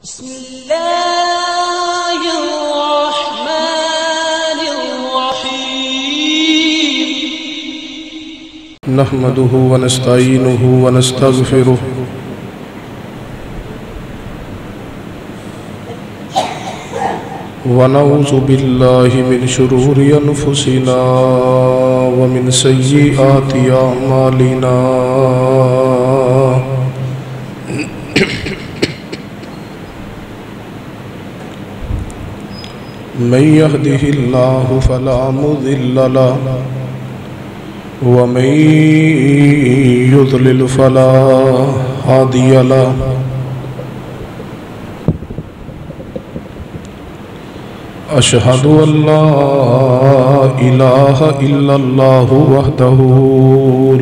बिस्मिल्लाहिर्रहमानिर्रहीम नहमदुहु व नस्तईनुहु व नस्तगफिरुहु व नऊज़ु बिल्लाहि मिन शुरूरि अनफुसिना व मिन सय्यिआति अअमालिना मन यहदिहिल्लाहु फला मुज़िल्ल लहु व मन युज़लिल फला हादिय लहु। अशहदु अल्ला इलाहा इल्लल्लाहु वहदहु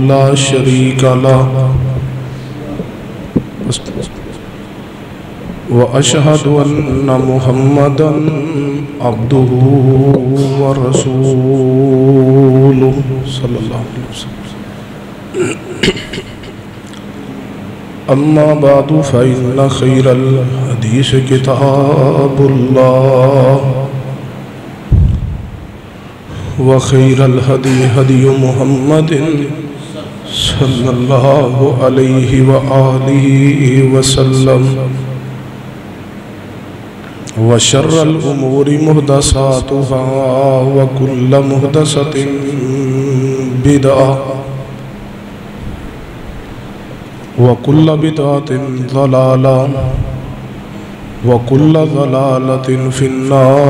ला शरीका लहु व अशहदु अन्ना मुहम्मदन अब्दुहु व रसूलुहु सल्लल्लाहु अलैहि वसल्लम। अम्मा बादु फ़इन्ना खैरल हदीस किताबुल्लाह व खैरल हदी हदी मुहम्मदिन सल्लल्लाहु अलैहि व आलिहि वसल्लम व शर्रल उमूरि मुहदसातुहा व कुल्ल मुहदसतिन बिदअह व कुल्ल बिदअतिन ज़लाला व कुल्ल ज़लालतिन फिन्नार।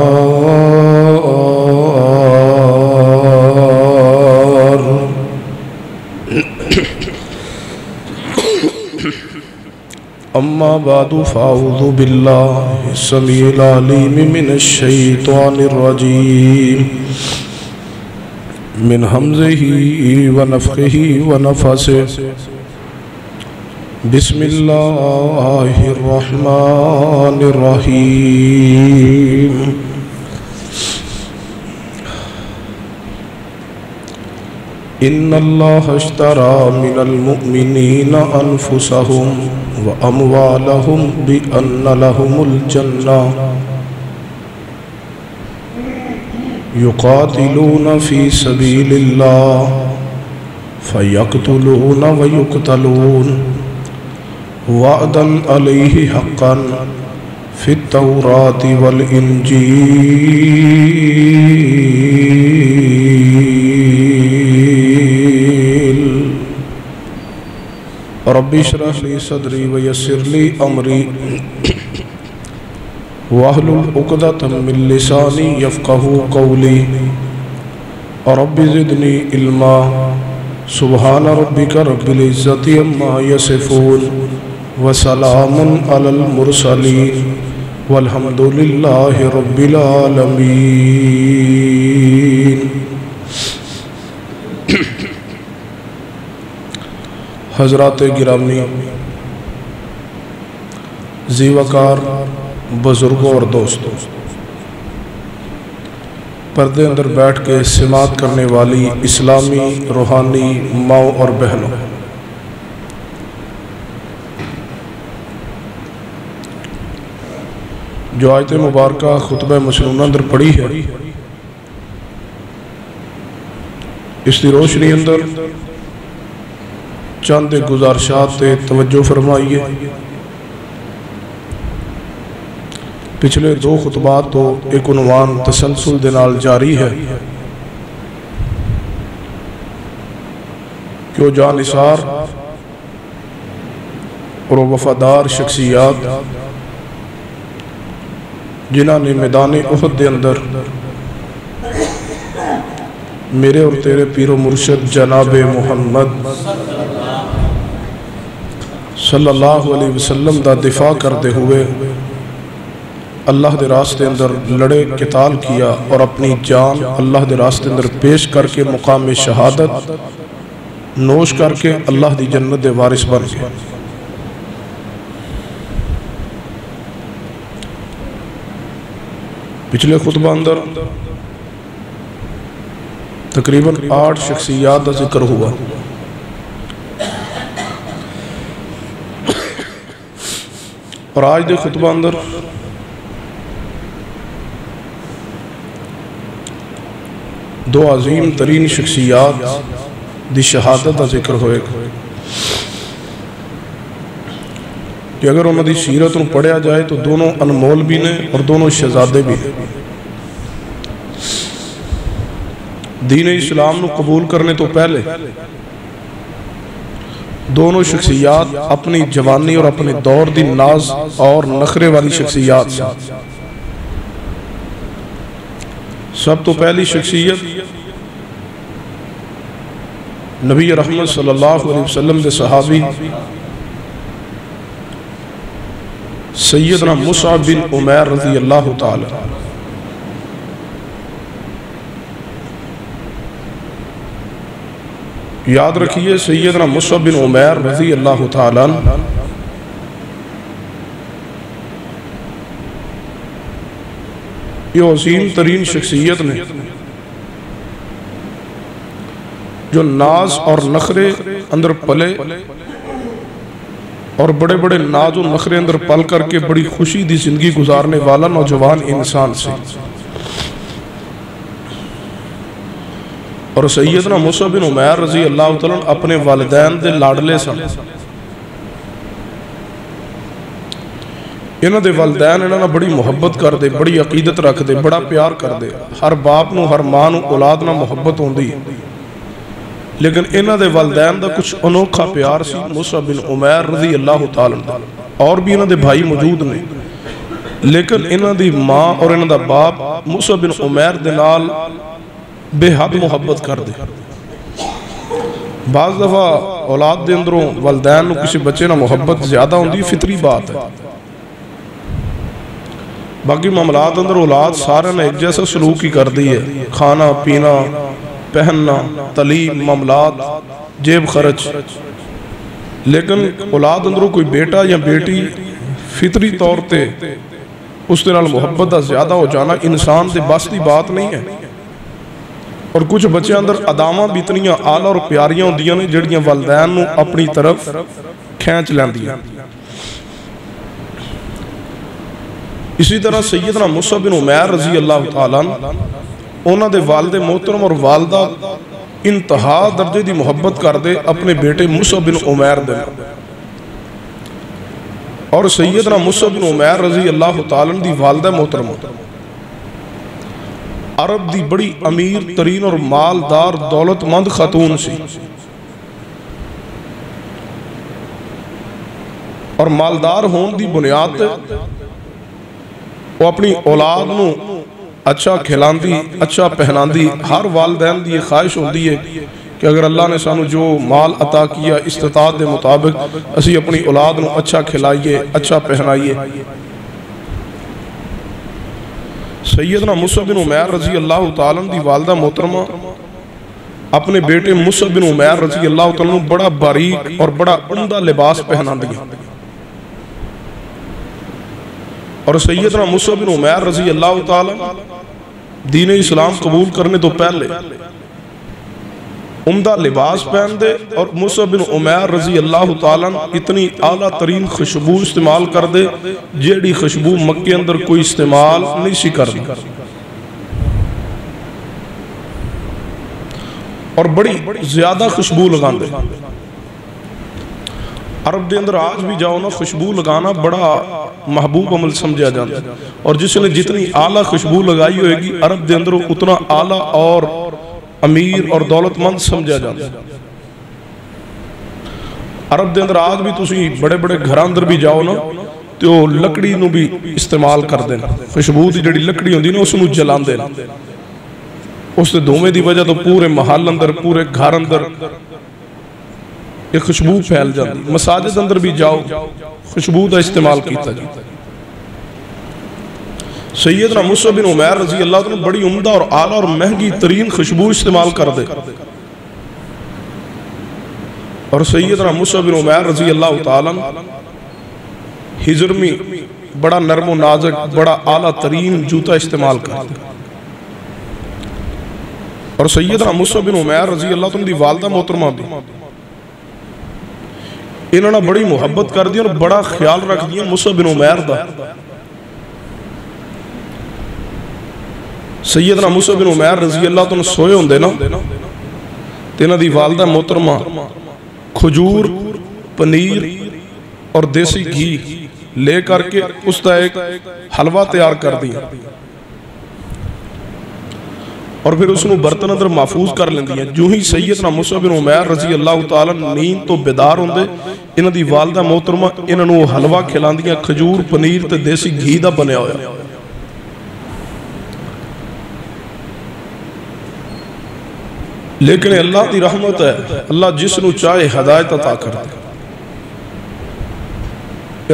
अम्मा बादु फ़अऊज़ु बिल्लाहि समीइल अलीम मिनश शैतानिर रजीम मिन हमज़िही व नफ़्ख़िही व नफ़सिही। बिस्मिल्लाहिर रहमानिर रहीम। इन्नल्लाह अश्तरा मिनल मुअ्मिनीना अनफुसहुम व अमवालहुम बिअन्न लहुमुल जन्नह युक़ातिलूना फ़ी सबीलिल्लाह फ़यक़्तुलूना व युक़्तलून वअदन अलैहि हक़्क़न फ़ित तौराति वल इंजील। रब्बि इश्रह ली सदरी व यस्सिर ली अमरी वहलुल उक़दतम मिन लिसानी यफ़क़हू क़ौली। रब्बि ज़िदनी इल्मा। सुब्हान रब्बिका रब्बिल इज़्ज़ति अम्मा यसिफ़ून व सलामुन अलल मुरसलीन वल्हम्दुलिल्लाहि रब्बिल आलमीन। हज़रात गिरामी, ज़ीवकार, बुज़ुर्गों और दोस्तों, पर्दे अंदर बैठ के सिमात करने वाली इस्लामी रूहानी माओ और बहनों, जो आयत मुबारका खुतबा मसनूना अंदर पढ़ी है, इसकी रोशनी अंदर चंद गुजारिशात ते तवज्जो फरमाइए। पिछले दो खुतबात तो एक उन्वान तसलसल दे नाल जारी है कि वो जानिसार और वफादार शख्सियात जिन्हों ने मैदान उहद दे अंदर मेरे और तेरे पीरो मुर्शद जनाब मुहम्मद सल्लल्लाहु अलैहि वसल्लम दा दिफा करते हुए अल्लाह के रास्ते अंदर लड़े, किताल किया और अपनी जान अल्लाह के रास्ते अंदर पेश करके मुकाम शहादत नोश करके अल्लाह की जन्नत के वारिस बन गए। पिछले खुतबा अंदर तकरीबन 8 शख्सियात का जिक्र हुआ। और आज के खुतबा अंदर दो अजीम तरीन शख्सियात दी शहादत का जिक्र होएगा कि अगर उन्होंने सीरत को पढ़िया जाए तो दोनों अनमोल भी ने और दोनों शहजादे भी ने। दीन इस्लाम को कबूल करने तो पहले दोनों शख्सियात अपनी जवानी और अपने दौर की नाज और नखरे वाली शख्सियात। सब तो पहली शख्सियत नबी रहमत सल्लल्लाहु अलैहि वसल्लम के सहाबी सैयदना मुसअब बिन उमैर रज़ी अल्लाह ताला। याद रखिए सैयदना मुसअब बिन उमैर रज़ी अल्लाह ताला ये अजीम तरीन शख्सियत ने जो नाज और नखरे अंदर पले और बड़े बड़े नाज और नखरे अंदर पल करके बड़ी खुशी दी जिंदगी गुजारने वाला नौजवान इंसान से। और सैयदना मुसअब बिन उमैर रज़ी अल्लाह तआला अपने वालिदैन दे लाडले सन। इन्हां दे वालिदैन इन्हां नाल बड़ी मुहब्बत करदे, बड़ी अकीदत रखदे, बड़ा प्यार करदे। हर बाप नूं हर मां नूं औलाद नाल मुहब्बत होंदी, लेकिन इन्हां दे वालिदैन दा कुछ अनोखा प्यार सी मुसअब बिन उमैर रज़ी अल्लाह तआला दा। और भी इन्हां दे भाई मौजूद ने, लेकिन इन्हां दी मां और इन्हां दा बाप मुसअब बिन उमैर दे नाल बेहद मुहब्बत कर दे। बाज़ दफ़ा औलाद के अंदरों वालिदैन नूं किसी बच्चे नाल मुहब्बत ज़्यादा होंदी, फितरी बात है। बाकी मामलात अंदर औलाद सारे ने एक जैसा सलूक ही करती है, खाना पीना पहनना तलीम मामलात जेब खर्च। लेकिन औलाद अंदरों कोई बेटा या बेटी फितरी तौर पर उस दे नाल मुहब्बत का ज़्यादा हो जाना इंसान के बस की बात नहीं है। और कुछ बच्चों अंदर अदावां भी इतनियां आला और प्यारियां होंदियां ने जिहड़ियां वालिदैन नूं अपनी तरफ खींच लैंदियां। इसी तरह सैयदना मुसअब बिन उमैर रज़ी अल्लाह तआला उन्हां दे वालिद मोहतरम और वालदा इंतहा दर्जे की मुहब्बत करदे अपने बेटे मुसअब बिन उमैर दे। और सैयदना मुसअब बिन उमैर रज़ी अल्लाह तआला दी वालदा मोहतरम अरब दी बड़ी अमीर तरीन और मालदार दौलतमंद खातून सी। और मालदार होने की बुनियाद वो अपनी औलाद नूं अच्छा खिलांदी, अच्छा पहनांदी। हर वालिदैन की ख्वाहिश होती है कि अगर अल्लाह ने सानू जो माल अता किया इस्तिताअत के मुताबिक असी अपनी औलाद नूं अच्छा खिलाइए, अच्छा पहनाइए। सैयदना मुसअब बिन उमैर रज़ी अल्लाह तआला दी वालदा मोहतरमा अपने बेटे मुसअब बिन उमैर रज़ी अल्लाह तआला बड़ा बारीक और बड़ा उम्दा लिबास पहनांदियां। और सैयदना मुसअब बिन उमैर रज़ी अल्लाह तआला दीन इस्लाम कबूल करने तो पहले उम्दा लिबास पहनते और मुसअब बिन उमैर रज़ी अल्लाह तआला इतनी आला तरीन खुशबू इस्तेमाल करते जेड़ी खुशबू मक्के अंदर कोई इस्तेमाल नहीं सी करती। और बड़ी ज्यादा खुशबू लगाते। अरब के अंदर आज भी जाओ ना, खुशबू लगाना बड़ा महबूब अमल समझा जाता है। और जिसने जितनी आला खुशबू लगाई होगी अरब के अंदर उतना आला और अमीर और दौलतमंद समझा जाता है। अरब के अंदर आज भी तुसी बड़े बड़े घर अंदर भी जाओ ना तो लकड़ी नूं भी इस्तेमाल करते हैं। खुशबू की जिहड़ी लकड़ी होंदी ना उसनूं जलाते हैं। उस धुएं की वजह तो पूरे महल अंदर पूरे घर अंदर ये खुशबू फैल जाती। मसाजिद अंदर भी जाओ खुशबू का इस्तेमाल किया जाता है। सैयदना मुसअब बिन उमैर रज़ी अल्लाह तआला बड़ी उम्दा और आला और महंगी तरीन खुशबू इस्तेमाल कर दे। और सैयदना मुसअब बिन उमैर रज़ी अल्लाह तआला हिजर में बड़ा नरम व नाजुक बड़ा आला तरीन जूता इस्तेमाल कर दे। और सैयदना मुसअब बिन उमैर रज़ी अल्लाह तआला दी वालदा मोहतरमा भी इन्होंने बड़ी मुहब्बत कर दी और बड़ा ख्याल रख दिया मुसअब बिन उमैर दा। सैयदना मुसअब बिन उमैर रज़ी अल्लाह तआला सोए होंदे ना ते इन्हां दी वालदा मोहतरमा खजूर, पनीर और देसी घी ले करके उसका एक हलवा तैयार कर दिया और फिर उसनू बर्तन अंदर महफूज कर लेंदियां। जो ही सैयदना मुसअब बिन उमैर रज़ी अल्लाह तआला नींद तो बेदार होंदे, इन्हां दी वालदा मोहतरमा इन्हां नू हलवा खिलांदियां, खजूर, पनीर ते देसी घी दा बनिया होया। लेकिन अल्लाह की रहमत है, अल्लाह जिसनू चाहे हदायत अता कर दे,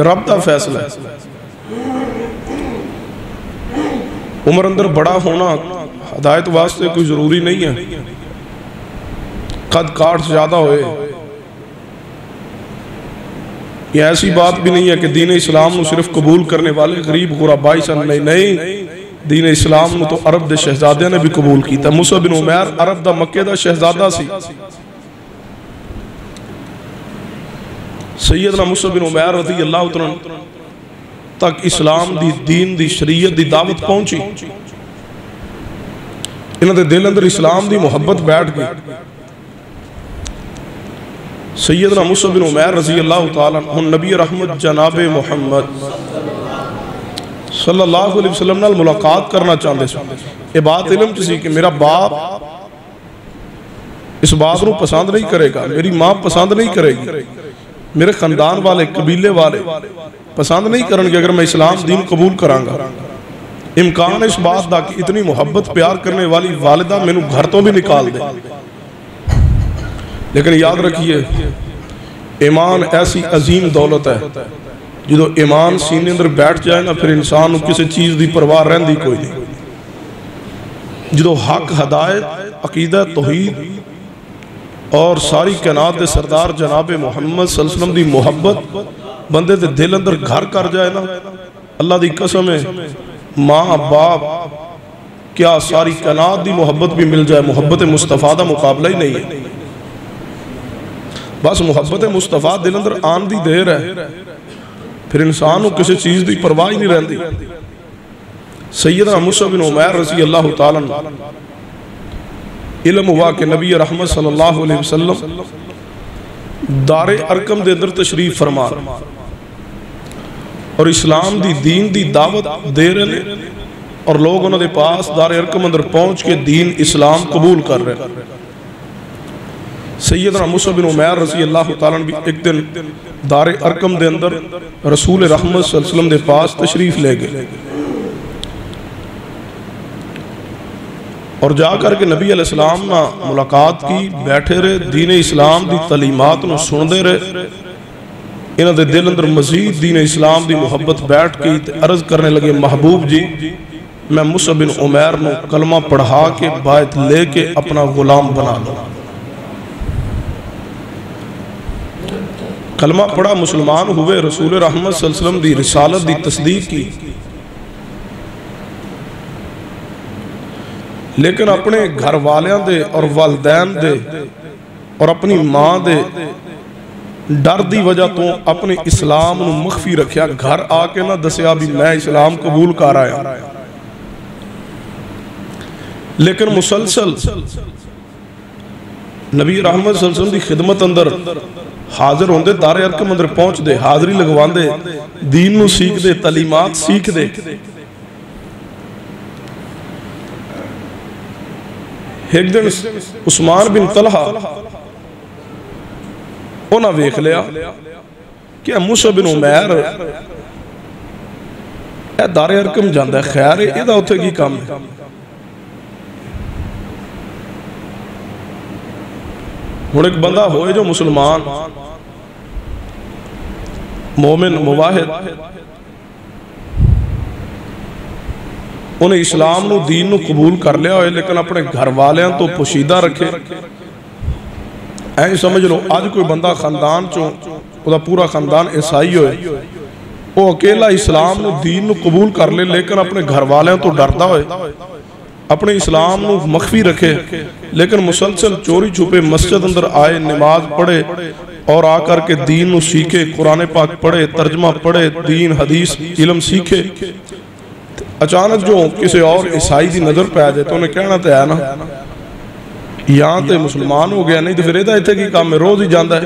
रब का फैसला है। उम्र अंदर बड़ा होना हदायत वास्ते कोई जरूरी नहीं है, कद काठ ज्यादा होए, ये ऐसी बात भी नहीं है कि दीन इस्लाम को सिर्फ कबूल करने वाले गरीब गुरबाई सन, नहीं, दीन इस्लाम को तो अरब के शहजादे ने भी कबूल किया। मुसअब बिन उमैर अरब दा मक्के दा शहजादा सी। सैयदना मुसअब बिन उमैर रज़ी अल्लाह तआला तक इस्लाम दी दीन दी शरीयत दी दावत पहुंची, इन्हां दे दिल अंदर इस्लाम दी मुहब्बत बैठ गई। सैयदना मुसअब बिन उमैर रज़ी अल्लाह तआला हुन नबी रहमत जनाबे मुहम्मद सल्लल्लाहु अलैहि वसल्लम नाल मुलाकात करना चाहते सन। ये बात इलम च सी कि मेरा बाप इस बात को पसंद नहीं करेगा, मेरी माँ पसंद नहीं करेगी, मेरे खानदान वाले कबीले वाले पसंद नहीं करेंगे अगर मैं इस्लाम दीन कबूल करांगा। इम्कान इस बात का कि इतनी मुहब्बत प्यार करने वाली वालिदा मैनू घर तो भी निकाल दे। लेकिन याद रखिए, ईमान ऐसी अजीम दौलत है, जो ईमान सीने अंदर बैठ जाए ना, फिर इंसान को किसी चीज़ की परवाह रहिंदी कोई नहीं। जो हक हदायत अकीदा तौहीद और सारी कायनात के सरदार जनाबे मुहम्मद सल्लल्लाहु अलैहि वसल्लम की मुहब्बत बंदे के दिल अंदर घर कर जाए ना, अल्लाह की कसम है, माँ बाप क्या सारी कायनात की मुहब्बत भी मिल जाए, मुहब्बत मुस्तफ़ा का मुकाबला ही नहीं है। बस मुहब्बत मुस्तफ़ा दिल अंदर आन की देर है, फिर इंसान को किसी चीज़ की परवाह ही नहीं रहती। सैयदना मुसअब बिन उमैर रज़ी अल्लाह तआला इल्म हुआ कि नबी रहमत सल्लल्लाहु अलैहि वसल्लम दारे अरकम दे अंदर तशरीफ फरमा और इस्लाम दी दीन दी दावत दे रहे और लोग उन्होंने पास दारे अरकम अंदर पहुँच के दीन इस्लाम कबूल कर रहे। सैयदना मुसअब बिन उमैर रज़ी अल्लाह तआला भी एक दिन दारे अरकम दे अंदर रसूल रहमत सल्लल्लाहु अलैहि वसल्लम दे पास तशरीफ ले गए और जा करके नबी अलैहिस्सलाम ना मुलाकात की, बैठे रहे, दीन इस्लाम की तलीमात को सुनते रहे। इन्हां दे दिल अंदर मजीद दीन इस्लाम की मुहब्बत बैठ गई तो अर्ज करने लगे, महबूब जी मैं मुसअब बिन उमैर को कलमा पढ़ा के बायत लेके अपना गुलाम बना लो। कलमा पढ़ा, मुसलमान हुए, रसूल रहमत सल्लल्लाहु अलैहि वसल्लम की रिसालत की तस्दीक की, लेकिन अपने घर वालियां दे और वालदैन दे और अपनी माँ दे डर की वजह तो अपने इस्लाम को मखफी रखा, घर आके ना दसिया भी मैं इस्लाम कबूल कर आया। लेकिन मुसलसल नबी रहमत सल्लल्लाहु अलैहि वसल्लम की खिदमत अंदर हाजिर होंदे, दारे अरकम अंदर पहुंचते, हाजरी लगवांदे, दीन नू सीखते, तलीमात सीखते। एक दिन उस्मान बिन तलहा उन्हें वेख लिया कि मुसअब बिन उमैर दारे अरकम जाता है, खैर इहदा उत्थे की काम है। हुण एक बंदा होए जो मुसलमान मोमिन मुवाहिद, उन्हें इस्लाम नू दीन नू कबूल कर लिया होए, लेकिन अपने घर वालियां तो पोशीदा रखे। ऐ समझ लो अज कोई बंदा खानदान चो उदा पूरा खानदान ईसाई होए, वो अकेला इस्लाम नू दीन नू कबूल कर ले, लेकिन अपने घर वालियां तो डरदा होए, अपने इस्लाम नू मखफी रखे, लेकिन मुसलसल चोरी छुपे मस्जिद अंदर आए, नमाज पढ़े और आकर के दीन नू सीखे, कुरान पाक पढ़े, तर्जमा पढ़े, दीन हदीस इलम सीखे। अचानक जो किसी और ईसाई की नज़र पै जाए तो उन्हें कहना तो है ना यहाँ तो मुसलमान हो गया, नहीं तो फिर इहदा इत्थे की काम है, रोज़ ही जाता है।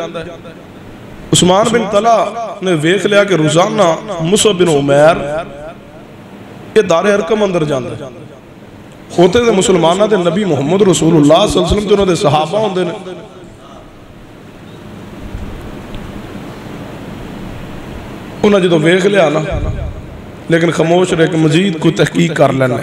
उस्मान बिन तला ने वेख लिया कि रोजाना मुसअब बिन उमैर ये दारे अरकम अंदर जाता है, उत्थे ते मुसलमानां दे नबी मुहम्मद रसूलुल्लाह सल्लल्लाहु अलैहि वसल्लम ते उन्हां दे सहाबा हुंदे ने। उन्हें जो वेख लिया ना, लेकिन खामोश रह के मजीद कोई तहकीक कर लेना।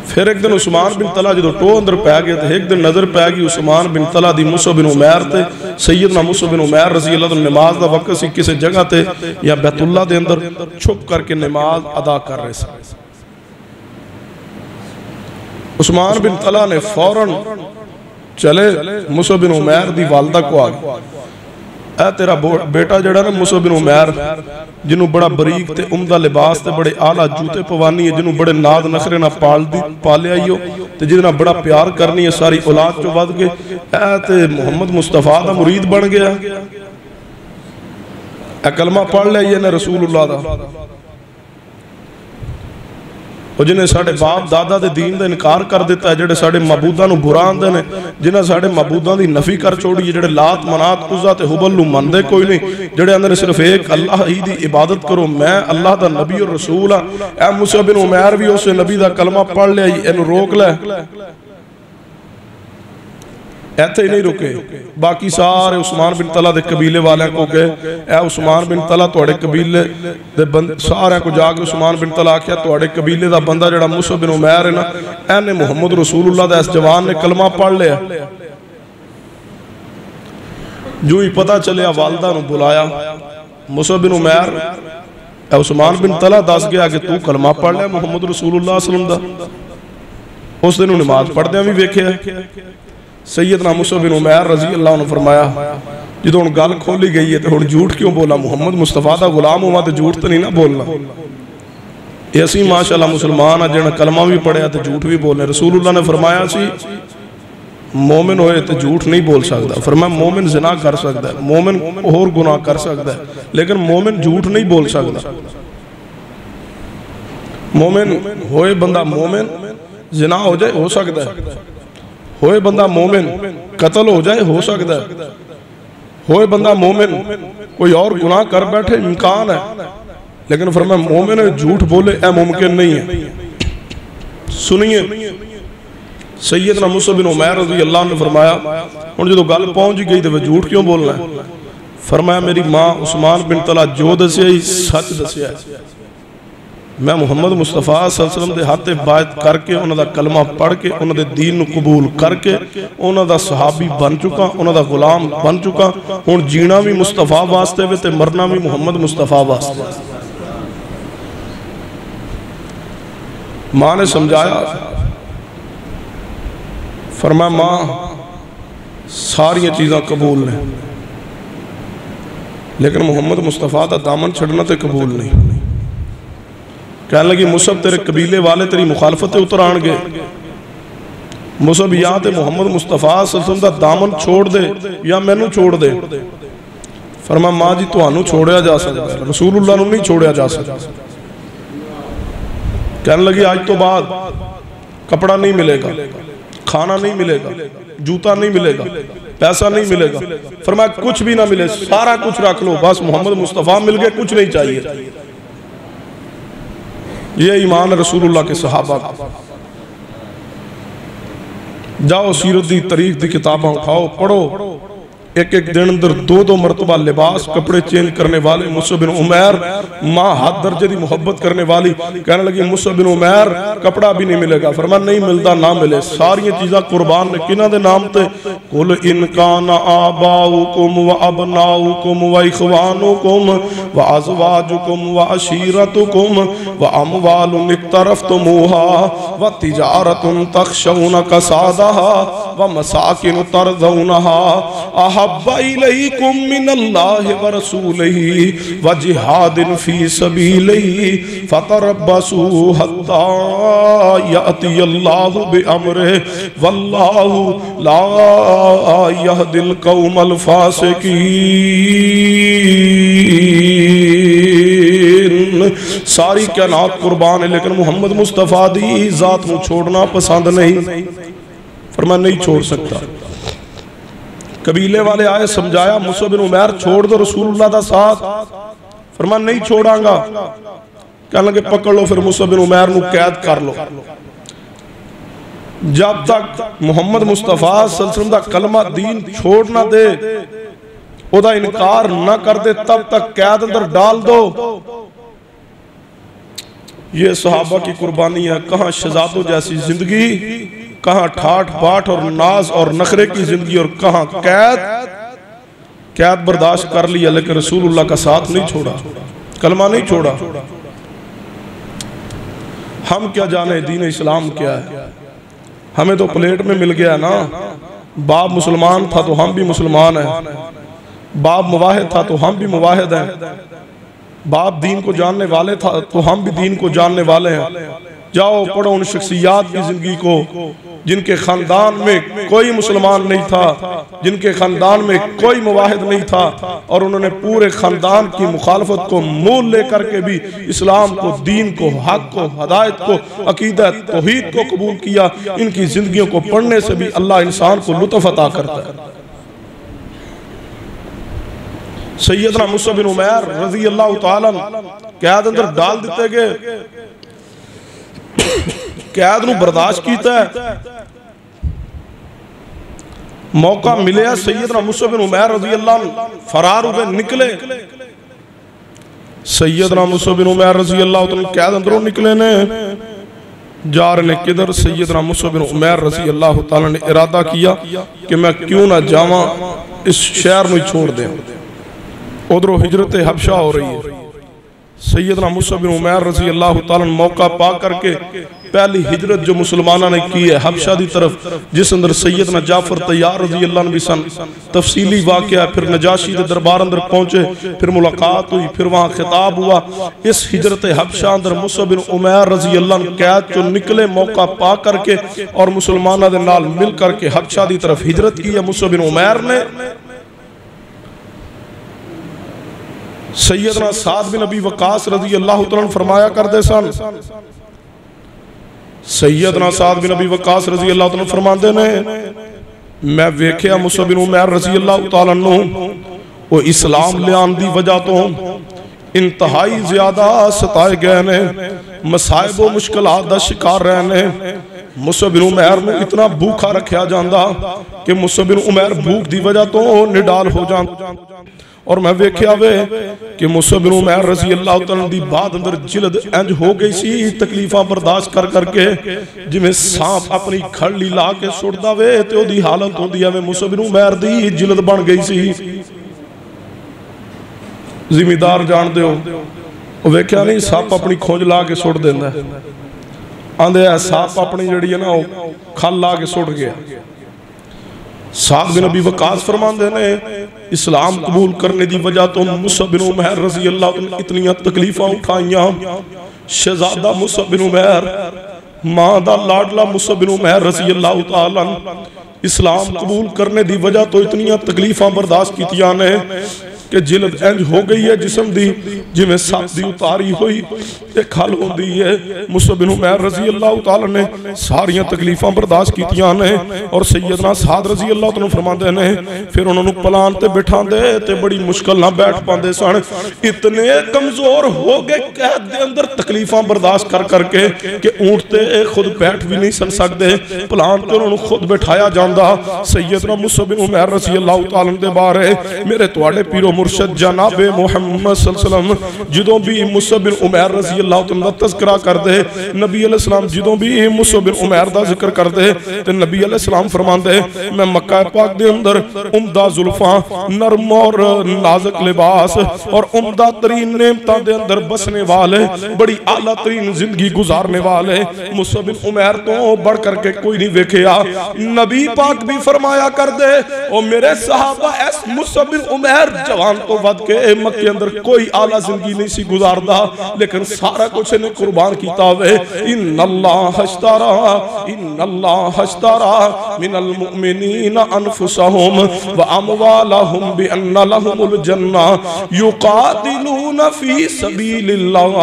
फिर एक दिन उस्मान बिन तला जो टो अंदर पै गया, तो एक दिन नज़र पै गई उस्मान बिन तला दी मुसअब बिन उमैर ते। सैयदना मुसअब बिन उमैर रज़ी अल्लाह अन्हु नमाज का वक्त सी, किसी जगह ते या बैतुल्ला दे अंदर छुप करके नमाज अदा कर रहे थे। उस्मान बिन तला ने फौरन चले मुसअब बिन उमैर दी वालदा को आ गया, ऐ तेरा बेटा जड़ा ना मुसअब बिन उमैर, जिन्हों बड़ा बरीक ते उम्दा लिबास ते बड़े आला जूते पवानी है, जिन्हों बड़े नाद नखरे ना पालिया ही हो, ते जिहदे नाल बड़ा प्यार करनी है, सारी औलाद चो वध के ऐ ते मुहम्मद मुस्तफा दा मुरीद बन गया। ऐ कलमा पढ़ लिया इहने रसूलुल्लाह दा, जिन्हें साढ़े बाप दादा के दीन का इनकार कर दिता है, जोड़े साढ़े मबूदा नूं बुरा आंदे ने, जिन्हें साढ़े मबूदा की नफी कर छोड़ी है, जोड़े लात मनात उज़्ज़ा ते हुबल नूं मनदे कोई नहीं, जोड़े आंदे ने सिर्फ एक अल्लाह ही दी इबादत करो, मैं अल्लाह दा नबी और रसूल हाँ। ऐ मुसअब बिन उमैर भी उस नबी का कलमा पढ़ लिया, इहनूं रोक लै। इत्थे ही नहीं रुके, बाकी सारे उस्मान बिन तला दे कबीले वाले को गए, ए उस्मान बिन तला तुहाडे कबीले दे बंदे सारे को जाके उस्मान बिन तला आख्या तुहाडे कबीले दा बंदा जिहड़ा मुसअब बिन उमैर है ना, इहने मुहम्मद रसूलुल्लाह दा इस जवान ने कलमा पढ़ लिया। जो ही पता चलिया वालदा नूं बुलाया, मुसअब बिन उमैर ए उस्मान बिन तला दस गया कि तू कलमा पढ़ लिया मुहम्मद रसूलुल्लाह सल्लल्लाहु अलैहि वसल्लम दा। उस दिन नमाज पढ़दे भी वेख्या। सैयदना मुसअब बिन उमैर रज़ी अल्लाह अन्हु फरमाया, जो हुण गल खोली गई है तो हुण झूठ क्यों बोला, मुहम्मद मुस्तफा दा गुलाम होवा तो झूठ तो नहीं ना बोलना। ये असीं माशाअल्लाह मुसलमान आ जिन्हें कलमा भी पढ़िया तो झूठ भी बोलने। रसूलुल्लाह ने फरमाया सी मोमिन होए तो झूठ नहीं बोल सकता, फरमाया मोमिन ज़िना कर सकता है, मोमिन होर गुनाह कर सकता है, लेकिन मोमिन झूठ नहीं बोल सकता। मोमिन होए बंदा मोमिन ज़िना हो जाए हो सकता है, होए बंदा मोमिन कत्ल हो जाए हो सकता है, होए बंदा मोमिन कोई और गुनाह कर बैठे इम्कान है, लेकिन फरमाया मोमिन झूठ बोले ऐ मुमकिन नहीं है। सुनिए सैयदना मुसअब बिन उमैर रज़ी अल्लाह ने फरमाया, हुण जो गल पहुंच गई तो झूठ क्यों बोलना है। फरमाया मेरी माँ उस्मान बिन तला जो दसिया ही सच दसिया, मैं मुहम्मद मुस्तफा सल्लल्लाहु अलैहि वसल्लम दे हाथे बायत करके उन्हां दा कलमा पढ़ के उन्हां दे दीन नूं कबूल करके उन्हां दा सहाबी बन चुका, उन्हां दा गुलाम बन चुका। हुण जीना भी मुस्तफा वास्ते वे ते मरना भी मुहम्मद मुस्तफा वास्ते। मां ने समझाया, फरमाया मां सारियां चीज़ां कबूल ने, लेकिन मुहम्मद मुस्तफा दा दामन छड़ना तो कबूल नहीं। कहने लगी मुसअब तेरे कबीले वाले तेरी मुखालफत उतर आएंगे, मुसअब या तो मुहम्मद मुस्तफा सल्लल्लाहु अलैहि वसल्लम दा दामन छोड़ दे या मैनू छोड़ दे। फरमाया मां जी तुहानू छोड़िया जा सकता है, रसूलुल्लाह नू नहीं छोड़िया जा सकता। कहने लगी आज तो बाद कपड़ा नहीं मिलेगा, खाना नहीं मिलेगा, जूता नहीं मिलेगा, पैसा नहीं मिलेगा। फरमाया कुछ भी ना मिले सारा कुछ रख लो, बस मोहम्मद मुस्तफा मिल गए, कुछ नहीं चाहिए। ये ईमान रसूलुल्लाह के सहाबा का। जाओ सीरत दी तारीख दी किताबां उठाओ पढ़ो, एक एक दिन अंदर दो दो मरतबा लिबास कपड़े चेंज करने वाले मुसअब बिन उमैर, माँ हाथ दर्जे की मोहब्बत करने वाली। कहने लगी मुसअब बिन उमैर कपड़ा भी नहीं मिलेगा। फरमाया नहीं मिलता ना मिले, सारिया चीज़ां कुर्बान ने किन्हां दे नाम ते। कुल इनकान आबाउकुम व अबनाउकुम व इखवानुकुम व अज़वाजुकुम व अशीरतुकुम व अमवालुन इक्तरफ्तुमूहा व तिजारतुन तखशौना कसादहा व मसाकिन तरदौनहा अहब्बा इलैकुम मिनल्लाहि व रसूलिही व जिहादिन फी सबीलिही फतरब्बसू हत्ता यातियल्लाहु बिअम्रिही वल्लाहु ला यहदिल कौमल फासिकीन। सारी कायनात कुर्बान है लेकिन मोहम्मद मुस्तफा दी जात को छोड़ना पसंद नहीं, फरमाया नहीं छोड़ सकता। कबीले वाले आए, समझाया, मुसअब बिन उमैर छोड़ दो रसूलुल्लाह दा साथ, फरमाया नहीं छोड़ांगा। कहने लगे पकड़ लो फिर मुसअब बिन उमैर नू कैद कर लो। जब तक मुहम्मद मुस्तफा सल्लल्लाहु अलैहि वसल्लम दा कलमा दीन छोड़ ना दे, ओदा इनकार ना कर दे, तब तक कैद अंदर डाल दो। ये सहाबा की कुर्बानी है। कहाँ शहजादों जैसी जिंदगी, कहाँ ठाठ बाट और नाज और नखरे की जिंदगी, और कहाँ कैद। कैद बर्दाश्त कर लिया लेकिन रसूलुल्लाह का साथ नहीं छोड़ा, कलमा नहीं छोड़ा। हम क्या जाने दीन इस्लाम क्या है, हमें तो प्लेट में मिल गया ना। बाप मुसलमान था तो हम भी मुसलमान हैं, बाप मुवाहिद था तो हम भी मुवाहिद हैं, बाप दीन को जानने वाले था तो हम भी दीन को जानने वाले हैं। जाओ पढ़ो उन शख्सियात की जिंदगी को जिनके खानदान में कोई मुसलमान नहीं था, जिनके खानदान में कोई मुवाहिद नहीं था, और उन्होंने पूरे खानदान की मुखालफत को मूल लेकर के भी इस्लाम को, दीन को, हक को, हदायत को, अकीदत तौहीद को कबूल किया। इनकी जिंदगियों को पढ़ने से भी अल्लाह इंसान को लुत्फ अता करता है। सैयदना मुसअब बिन उमैर रज़ी अल्लाह तआला कैद अंदर डाल दिते गए, कैद नूं बर्दाश्त कीता है। मौका मिले सैयदना मुसअब बिन उमैर रज़ी अल्लाह फरार हुए, निकले। सैयदना मुसअब बिन उमैर रज़ी अल्लाह तआला कैद अंदरों निकले ने, जा रहे ने किधर। सैयदना मुसअब बिन उमैर रज़ी अल्लाह तआला ने इरादा किया कि मैं क्यों ना जावां, इस शहर में छोड़ दें। उधरों हिजरत हबशा हो रही है। सैयदना मुसअब बिन उमैर रज़ी अल्लाह तआला मौका पा करके पहली हिजरत जो मुसलमानों ने की है हबशा की तरफ, जिस अंदर सैयदना जाफर तैयार रज़ी अल्लाह भी सन। तफसीली वाक़या, फिर नजाशी के दरबार अंदर पहुंचे, फिर मुलाकात हुई, फिर वहाँ खिताब हुआ। इस हिजरत हबशा अंदर मुसअब बिन उमैर रज़ी अल्लाह कैद जो निकले मौका पा करके, और मुसलमानों के नाल मिल करके हबशा की तरफ हिजरत की है मुसअब बिन उमैर ने। सैयदना साद बिन अबी वक़ास रज़ी अल्लाह तआला फरमाया करते सन, सैयदना साद बिन अबी वक़ास रज़ी अल्लाह तआला फरमाते ने, मैं वेख्या मुसअब बिन उमैर रज़ी अल्लाह तआला नूं वो इस्लाम लियान दी वजह तो इंतहाई ज्यादा सताए गए ने, मसाइब व मुश्किलात दा शिकार रहे ने। मुसअब बिन उमैर नूं इतना भूखा रखा जांदा कि मुसअब बिन उमैर भूख दी वजह तो निडाल हो जांदा। और मैं वेख्या वे कि मुसअब बिन उमैर रज़ी अल्लाह तआला दी बाद अंदर जिल्द इंज हो गई सी, तकलीफां बर्दाश्त कर करके, जिवें सांप अपनी खड़ली ला के सुटदा वे ते ओदी हालत होंदी है मुसअब बिन उमैर दी जिल्द बन गई सी। जिमीदार जानदे हो, वो वेख्या नहीं सप अपनी खोज ला के सुट देंदा, आंदे सप अपनी जिहड़ी है ना खल ला के सुट गया। साद बिन अबी वक़ास फरमाते ने, इस्लाम कबूल करने की वजह तो मुसअब बिन उमैर रज़ी अल्लाह इतनी तकलीफां उठाइयां। शहजादा मुसअब बिन उमैर, मां दा लाडला मुसअब बिन उमैर रज़ी अल्लाह तआला इस्लाम कबूल करने की वजह तो इतनी तकलीफां बर्दाश्त कीतियां ने कि जिल्द इंज हो गई है जिस्म दी जिवें सप दी उतारी हुई ते खल होंदी है। मुसअब बिन उमैर रज़ी अल्लाह तआला ने सारियां तकलीफां बर्दाश्त कीतियां ने, और सैयदना साद रज़ी अल्लाह तआला फरमाते ने, फिर उन्होंने पलान ते बिठांदे ते बड़ी मुश्किल ना बैठ पाते सन। इतने कमजोर हो गए कैद दे अंदर तकलीफां बर्दाश्त कर करके कि ऊंट ते खुद बैठ भी नहीं सन सकते, पलान ते उन्होंने खुद बिठाया जांदा। सैयदना मुसअब बिन उमैर रज़ी अल्लाह तआला दे बारे मेरे तुहाडे पीरो मुर्शद जनाब मुहम्मद सल्लल्लाहु अलैहि वसल्लम जदों भी मुसअब बिन उमैर रज़ी अल्लाह तआला दा तज़किरा करदे, नबी अलैहि सलाम जदों भी मुसअब बिन उमैर दा जिक्र करदे ते नबी अलैहि सलाम फरमांदे मैं मक्का पाक दे अंदर उम्दा जुल्फां, नरम और नाजुक लिबास और उम्दा तरीन नेमतां दे अंदर बसने वाले, बड़ी आला तरीन जिंदगी गुजारने वाले मुसअब बिन उमैर तो बढ़ करके कोई नहीं वेखिया। नबी पाक भी फरमाया कर दे ओ मेरे सहाबा ऐस मुसअब बिन उमैर जवान तो वध के मक्के अंदर कोई आला जिंदगी नहीं सी गुजारदा, लेकिन सारा कुछ इन्हें कुर्बान कीता वे। इन्नल्लाह हश्तरा मिनल मुमिनीना अनफुसहुम व अमवालहुम बिअन्ना लहुमुल जन्ना युकातिलूना फी सबीलिल्लाह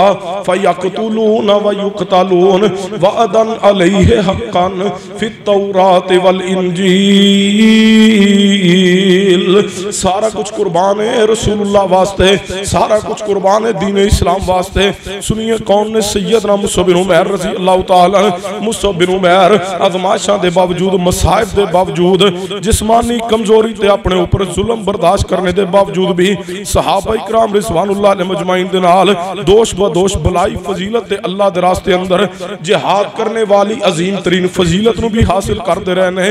फयक्तुलूना व युक्तलून वअदन अलैहि हक्कन फित तौरात वल इंजील। सारा कुछ कुर्बान है रसूलुल्लाह वास्ते, सारा कुछ कुर्बान है दीन इस्लाम वास्ते। सुनिए कौन ने सैयदना मुसअब बिन उमैर रज़ी अल्लाह तआला। मुसअब बिन उमैर आज़माइशां दे बावजूद, मसाइब दे बावजूद, जिस्मानी कमजोरी ते अपने ऊपर जुल्म बर्दाश्त करने दे बावजूद भी सहाबा इकराम रिज़वानुल्लाह अलैहिम अजमाइन दे नाल दोष बदोश भलाई फजीलत ते अल्लाह दे रास्ते अंदर जिहाद करने वाली अजीम तरीन फजीलत नूं भी हासिल करते रहने,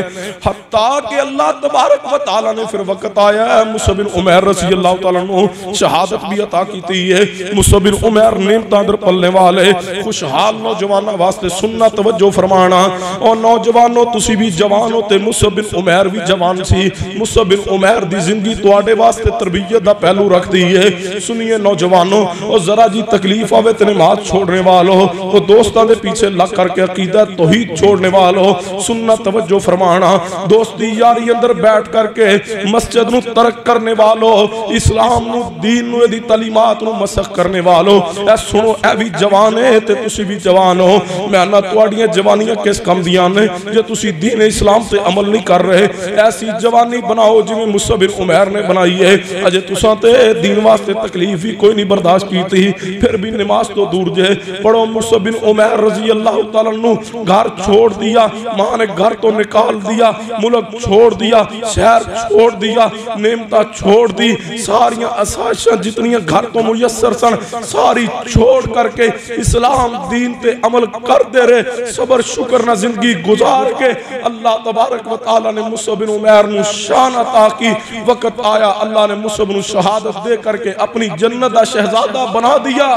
हत्ता कि अल्लाह तबारक व तआला ने फिर वक्त आया मुसअब बिन उमैर रज़ी अल्लाह तआला नूं शहादत भी अता की है। मुसअब बिन उमैर नेमतां दर पलने वाले खुशहाल नौजवानों वास्ते सुनना तवज्जो फरमाना। और नौजवानों तुसी भी जवान हो ते मुसअब बिन उमैर भी जवान सी। मुसअब बिन उमैर दी जिंदगी तुहाडे वास्ते तरबियत दा पहलू रखती है। सुनिए नौजवानों, और जरा जी तकलीफ आवे ते नमाज छोड़ने वालों, वो दोस्तां दे पीछे लग करके अकीदा तौहीद छोड़ने वालों, सुनना तवज्जो फरमाना। दोस्ती यारी अंदर बैठ करके मस्जिद नूं तर्क करने वालों, इस्लाम नूं दीन नूं दी तालीमात नूं मसख करने वालों, ऐ सुनो ऐ भी जवान है ते तुसी भी जवान हो। मैं ना तुहाड़ियां जवानियां किस कम दियां ने जे तुसी दीन इस्लाम ते अमल नहीं कर रहे। ऐसी जवानी बनाओ जिवें मुसअब बिन उमैर ने बनाई है। अजे तुसां ते दीन वास्ते तकलीफ ही कोई नहीं बर्दाश्त कीती, फिर भी नमाज तो दूर जे पढ़ो। मुसअब बिन उमैर रज़ी अल्लाह तआला अन्हु घर छोड़ दिया, मां ने घर तो निकाल दिया, मुल्क छोड़ दिया, शहर छोड़ दिया, नेमता छोड़ दी, सारियां आसाइशां जितनियां घर तो मुयस्सर सन सारी छोड़ करके इस्लाम दीन पे अमल करते रहे। सबर शुक्र ना जिंदगी गुजार के अल्लाह तबारक व तआला ने मुसअब बिन उमैर नूं शान अता की। वक्त आया अल्लाह ने मुसअब नूं शहादत दे करके अपनी जन्नत दा शहजादा बना दिया।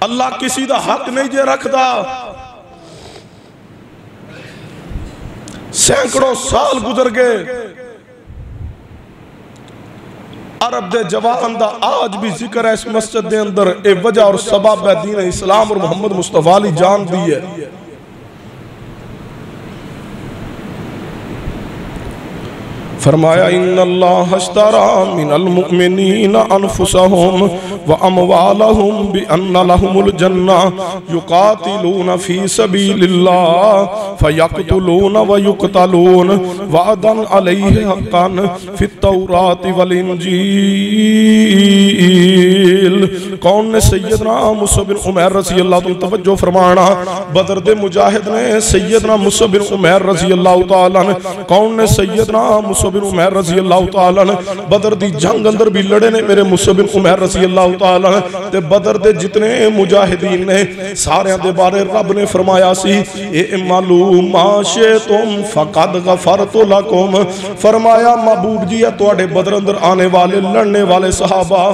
अल्लाह किसी दा हक नहीं जे रखदा। सैकड़ों साल गुजर गए, अरब दे जवान दा आज भी जिक्र है इस मस्जिद दे अंदर। ए वजह और सबब है दीन इस्लाम और मोहम्मद मुस्तफा अली जान दी है। फरमाया इन्नल्लाह अश्तरा मिनल मुमिनीना अनफुसहुम व अमवालहुम बिअन्ना लहुमुल जन्ना युकातिलूना फी सबीलिल्लाह फयक्तुलूना व युक्तलून वअदन अलैहि हक्कन फित तौरात वल इंजील। कौन ने सैयदना मुसअब बिन उमैर रज़ी अल्लाह तआला तवज्जो फरमाना। बदर दे मुजाहिद ने सैयदना मुसअब बिन उमैर रज़ी अल्लाह तआला ने, कौन ने सैयदना मुसअब बिन उमैर रज़ी अल्लाह तआला ने बदर दी जंग अंदर भी लड़े ने मेरे मुसअब बिन उमैर रज़ी अल्लाह तआला ने। ते बदर दे जितने मुजाहिदीन ने सारियां दे बारे रब ने फरमाया सी ए मालूम माशे तुम फकद गफरतु लकुम। फरमाया महबूब जी है तुहाडे बदर अंदर आने वाले लड़ने वाले सहाबा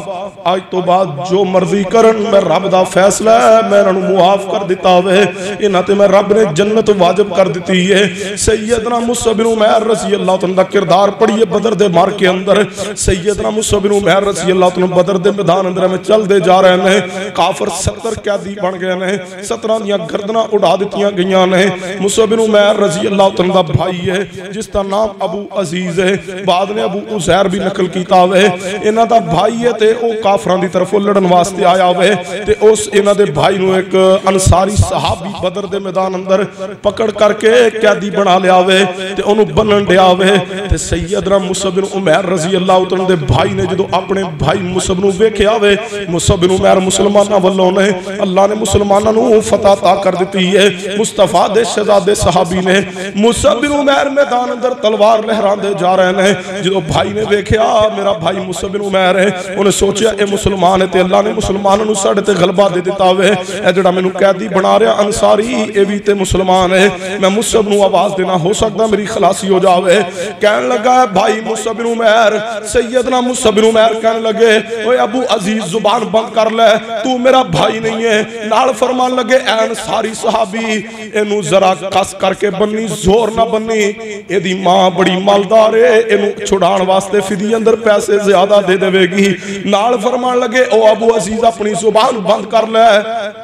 आज तो बाद जो मर्जी करन मैं रब दा फैसला है मैं इन्हां नूं मुआफ कर दिता वे। इन्हां ते मैं रब ने जन्नत वाजिब कर दी है। सैयदना मुसअब बिन उमैर रज़ी अल्लाह तआला दा किरदार पढ़िए बदर दे मार के अंदर। सैयदना मुसअब बिन उमैर रज़ी अल्लाह तआला बदर दे मैदान अंदर में चलते जा रहे हैं। काफिर 70 कैदी बन गए ने, 17 दियां गर्दनां उड़ा दित्तियां गईयां ने। मुसअब बिन उमैर रज़ी अल्लाह तआला दा भाई है जिसका नाम अबू अजीज है, बाद ने अबू उज़ैर भी नकल कीता वे। इन्हां दा भाई है ते ओ काफिरां दी तरफों लड़न वास्ते आया वे ते उस इन्हां दे भाई नूं एक अंसारी सहाबी बदर दे मैदान अंदर पकड़ करके कैदी बना लिया वे ते ओनू बनन दिया वे। ते सैयदना मुसअब बिन उमैर रज़ी अल्लाह तआला दे भाई ने जो अपने भाई मुसअब नूं वेख्या वे, मुसअब बिन उमैर मुसलमानां वल्लों ने अल्लाह ने मुसलमानां नूं फतह अता कर दी है। मुस्तफा दे शहजादे सहाबी ने मुसअब बिन उमैर मैदान अंदर तलवार लहरांदे जा रहे हैं। जो भाई ने वेख्या मेरा भाई मुसअब बिन उमैर है, उन्हें सोचा ये मुसलमान है ते अल्लाह ने मुसलमानों नूं साडे ते गलबा दे दिता वे, ए जिहड़ा मैनूं कैदी बना रहा अंसारी ये भी ते मुसलमान है, मैं मुसअब नूं आवाज देना हो सकदा मेरी खलासी हो जावे। कहन लगा भाई मुसअब बिन उमैर, सैयदना मुसअब बिन उमैर कहने लगे ओए अबू अजीज जुबान बंद कर ले, तू मेरा भाई नहीं है। नाल फरमान लगे ऐ अंसारी सहाबी इनू जरा कस करके बन्नी, जोर ना बन्नी, एदी मां बड़ी मालदार है, इनू छुड़ाण वास्ते फिदी अंदर पैसे ज्यादा दे देवेगी। नाल फरमान लगे ओ अबू अजीज अपनी जुबान बंद कर ले,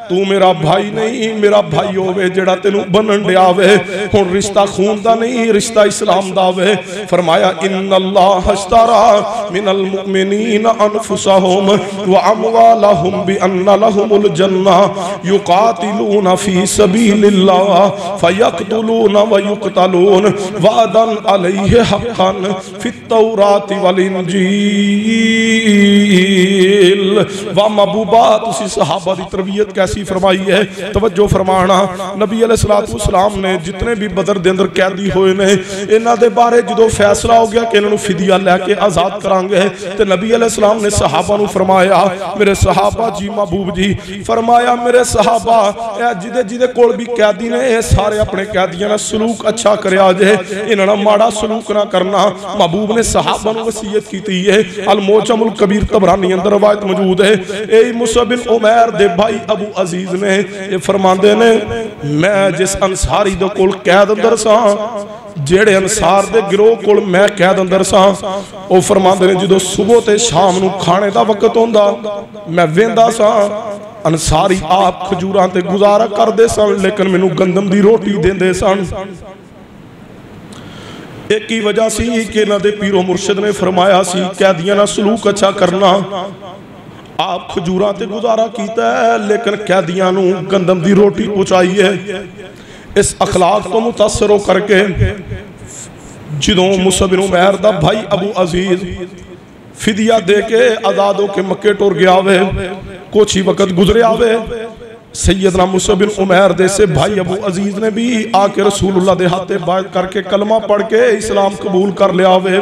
तू मेरा भाई नहीं मेरा भाई होवे जेड़ा तेनू बनन दिया वे। हुण रिश्ता खून दा नहीं रिश्ता इस्लाम दा वे। फरमाया इन्नल्लाह अश्तरा मिनल मुमिनीन अनफुसहुम व अमवालहुम बिअन्ना लहुमुल जन्ना युकातिलूना फी सबीलिल्लाह फयक्तुलूना व युक्तलून वादन अलैहि हक्कन फित तौराति वल इंजील। वा महबूबा तुसी सहाबा दी तरबियत कैसी फरमाई है, तवज्जो फरमाना। नबी अलैहिस्सलातु वस्सलाम ने जितने भी बदर दे अंदर कैदी होए ने इन्हां दे बारे जो फैसला हो गया कि इन्हां नूं फिदिया लैके आजाद करांगे ते नबी अलैहिस्सलाम ने सहाबा नूं फरमाया मेरे सहाबा जी महबूब जी फरमाया मेरे सहाबा जिदे जिदे कोल भी कैदी ने सारे अपने कैदियां नाल सलूक अच्छा करया जे, इन्हां नाल माड़ा सलूक ना करना। महबूब ने सहाबा नूं वसीयत कीती है। अल मोजमुल कबीर तबरानी अंदर रवायत मौजूद है। ए मुसअब बिन उमैर दे भाई अबू अजीज ने ये फरमांदे ने मैं जिस अंसारी दे कोल कैद अंदर सा, जेड़े अंसार दे गिरोह कोल मैं कैद अंदर सा, ओ फरमांदे ने जो सुबह ते शाम नूं खाने दा वक्त होंदा मैं वेंदा सा, अंसारी आप खजूरां ते गुजारा करदे सन लेकिन मैनू गंदम दी रोटी देंदे सन। एक ही वजह सी कि इन्हां दे पीरो मुर्शिद ने फरमाया सी कैदियां नाल सलूक अच्छा करना। आप खजूरां ते गुजारा कीता है लेकिन कैदियां नूं गंदम दी रोटी पहुंचाई है। इस अखलाक तो मुतासर हो करके जो मुसअब बिन उमैर दा भाई अबू अजीज फिदिया दे के आजाद होके मक्के टुर गया वे, कुछ ही वक्त गुजरिया वे, सैयदना मुसअब बिन उमैर दे से भाई अबू अजीज ने भी आके रसूलुल्लाह दे हाथे बायत करके कलमा पढ़ के इस्लाम कबूल कर लिया वे।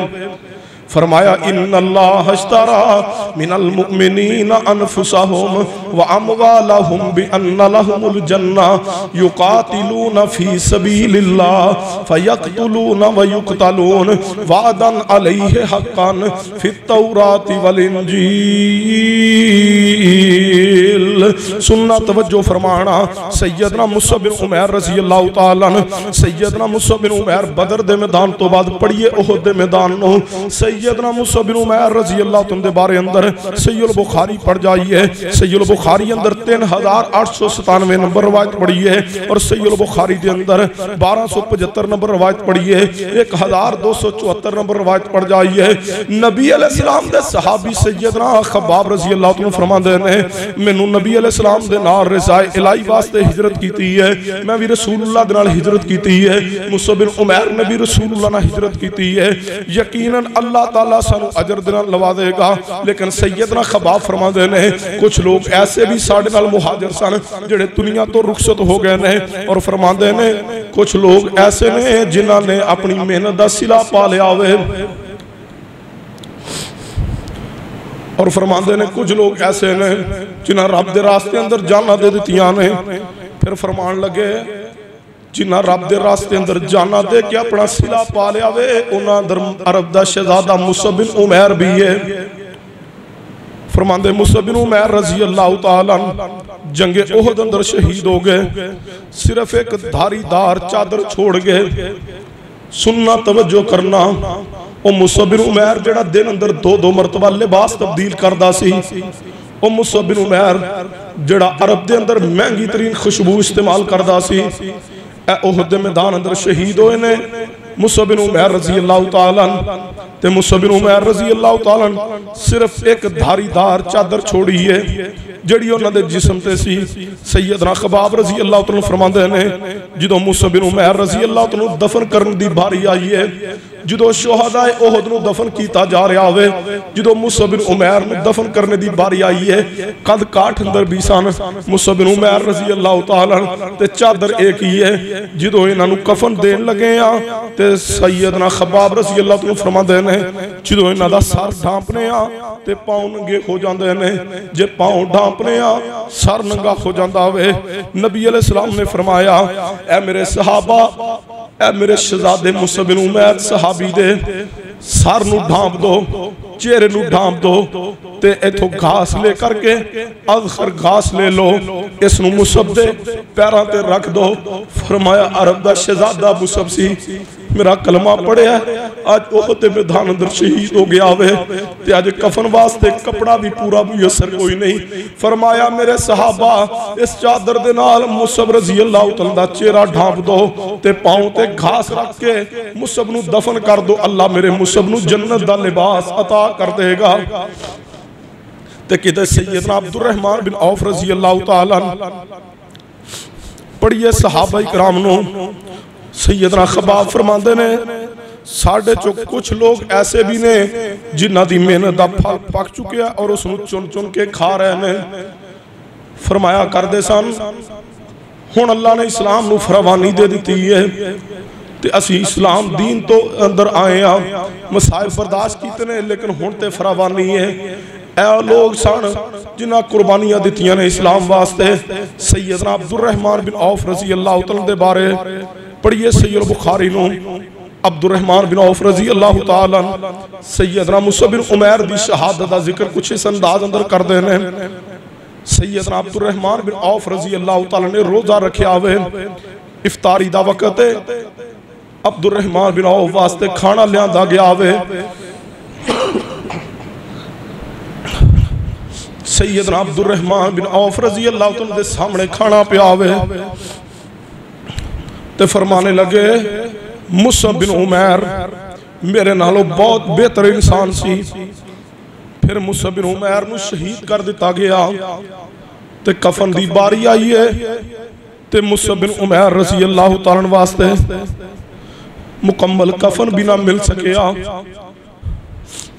फरमाया इन्नल्लाह अश्तरा मिनल मुमिनीना अनफुसहुम व अमवालहुम बिअन्ना लहुमुल जन्ना युकातिलूना फी सबीलिल्लाह फयक्तुलूना व युक्तलून वादन अलैहि हक्कन फित तौराति वल इंजील। सुन्ना तवज्जो फरमाना। सैयदना मुसअब बिन उमैर रज़ी अल्लाह तआला अन्हु सैयदना मुसअब बिन उमैर बदर दे मैदान तो बाद पढ़िए उहद दे मैदान नो सैयदना मुसअब बिन उमैर रज़ी अल्लाह तआला दे बारे अंदर सहीहुल बुखारी पढ़ जाइए। सहीहुल बुखारी अंदर 3897 नंबर रवायत पढ़ी है और सहीहुल बुखारी दे अंदर 1275 नंबर रवायत पढ़ी है, 1274 नंबर रवायत पढ़ जाइए। नबी अलैहिस्सलाम दे सहाबी सैयदना खब्बाब रज़ी अल्लाह तआला फरमांदे ने मैनू नबी अलैहिस्सलाम दे नाल रिज़ाए इलाही वास्ते हिजरत कीती है, मैं भी रसूलुल्लाह दे नाल हिजरत कीती है। मुसअब बिन उमैर ने भी रसूलुल्लाह नाल हिजरत कीती है। यकीनन अल्लाह ताला सानू अजर दे नाल लवा देगा। लेकिन सैयदना खब्बाब फरमांदे ने कुछ लोग ऐसे भी साडे नाल मुहाजिर सन जेड़े दुनिया तो रुखसत हो गए ने, और फरमांदे ने कुछ लोग ऐसे ने जिन्हां ने अपनी मेहनत दा सिला पा लिया होवे, और फरमांदे ने कुछ लोग ऐसे ने जिन्हां रब दे रास्ते अंदर जाना दे दित्तियां ने। फिर फरमान लगे जिन्हां रब दे रास्ते अंदर जाना दे के अपना सिला पा लिया वे उन्हां अंदर अरब दा शहजादा मुसअब बिन उमैर भी है। फरमांदे मुसअब बिन उमैर रज़ी अल्लाह तआला जंगे ओहद अंदर शहीद हो गए, सिर्फ एक धारीदार चादर छोड़ गए। सुनना तवज्जो करना। ओ मुसअब बिन उमैर जेड़ा दिन अंदर दो मरतबा लिबास तब्दील करदा सी, ओ मुसअब बिन उमैर जेड़ा अरब दे अंदर महंगी तरीन खुशबू इस्तेमाल करदा सी, ओहद दे मैदान अंदर शहीद होए ने। मुसअब बिन उमैर रज़ी अल्लाह तआला ते मुसअब बिन उमैर रज़ी अल्लाह तआला सिर्फ एक धारीदार चादर छोड़ी है जड़ी उन्हां दे जिस्म ते सी। सैयदना खब्बाब रज़ी अल्लाह तआला फरमांदे ने जो मुसअब बिन उमैर रज़ी अल्लाह तआला दफन करन दी बारी आई है, जो शुहदाए ओहद नूं दफन किया जा रहा होवे, जो मुसअब बिन उमैर नूं दफन करने की बारी आई है, कद काठ अंदर भी सन मुसअब बिन उमैर रज़ी अल्लाह तआला ते चादर एक ही है। जो इन्हां नूं कफन देन लगे आ ते सैयदना खब्बाब रज़ी अल्लाह तआला फरमाते हैं, जो इन्हां दा सर ढांपने आ ते पाँव नंगे हो जाते हैं, जे पाँव ढांपने आ सर नंगा हो जाता होवे। नबी अलैहिस्सलाम ने फरमाया, ऐ मेरे सहाबा, ऐ मेरे शहजादे मुसअब बिन उमैर सहाबी दे सर नूं ढांप दो, चेहरे नूं ढांप दो ते इथों घास ले करके अज़खर घास ले लो, इस नूं मुसअब दे पैरों ते रख दो। फरमाया अरब दा शहजादा मुसअब सी, मेरा कलमा पढ़िया, अज ओह ते मैदान अंदर शहीद हो गया वे ते अज कफन वास्ते कपड़ा भी पूरा मुयसर कोई नहीं। फरमाया मेरे सहाबा, इस चादर दे नाल मुसअब रज़ी अल्लाह तआला दा चेहरा ढांप दो ते पाँव ते घास रख के मुसअब नूं दफन कर दो, अल्लाह मेरे मुसअब नूं जन्नत दा लिबास अता कर देगा। ते किते सैयदना अब्दुर्रहमान बिन औफ रज़ी अल्लाह तआला पढ़िए सहाबा इकराम नूं सैयदना खब्बाब फरमाते ने, साढ़े चो कुछ लोग ऐसे भी ने जिन्हां दी मेहनत दा फल पक चुकिया और उसनूं चुन चुन के खा रहे ने। फरमाया करदे सन, हुण अल्लाह ने इस्लाम नूं फरावानी दे दित्ती है ते असी इस्लाम दीन तो अंदर आए आ, मसाइब बर्दाश्त कीते ने लेकिन हुण ते फरावानी है। ऐ लोग सन जिन्हां कुर्बानियां दित्तियां ने इस्लाम वास्ते। सैयदना अब्दुर्रहमान बिन औफ रज़ी अल्लाह तआला दे बारे पढ़िए सहीह बुखारी नूं, अब्दुर्रहमान बिन औफ रज़ी अल्लाह तआला सैयदना मुसअब बिन उमैर दी शहादत दा जिक्र कुछ इस अंदाज अंदर करदे ने। सैयदना अब्दुर्रहमान बिन औफ रज़ी अल्लाह तआला ने रोजा रखिया वे, इफ्तारी दा वक्त है, अब्दुर्रहमान बिन औफ वास्ते खाना लियांदा गया वे। सैयदना अब्दुर्रहमान बिन औफ रज़ी अल्लाह तआला दे सामने खाना पिया वे ते फरमाने लगे, मुसअब बिन उमैर मेरे नालों बहुत बेहतर इंसान सी। फिर मुसअब बिन उमैर नूं शहीद कर दिता गया ते कफन दी बारी आई है ते मुसअब बिन उमैर रज़ी अल्लाह तआला वास्ते मुकम्मल कफन भी ना मिल सकिया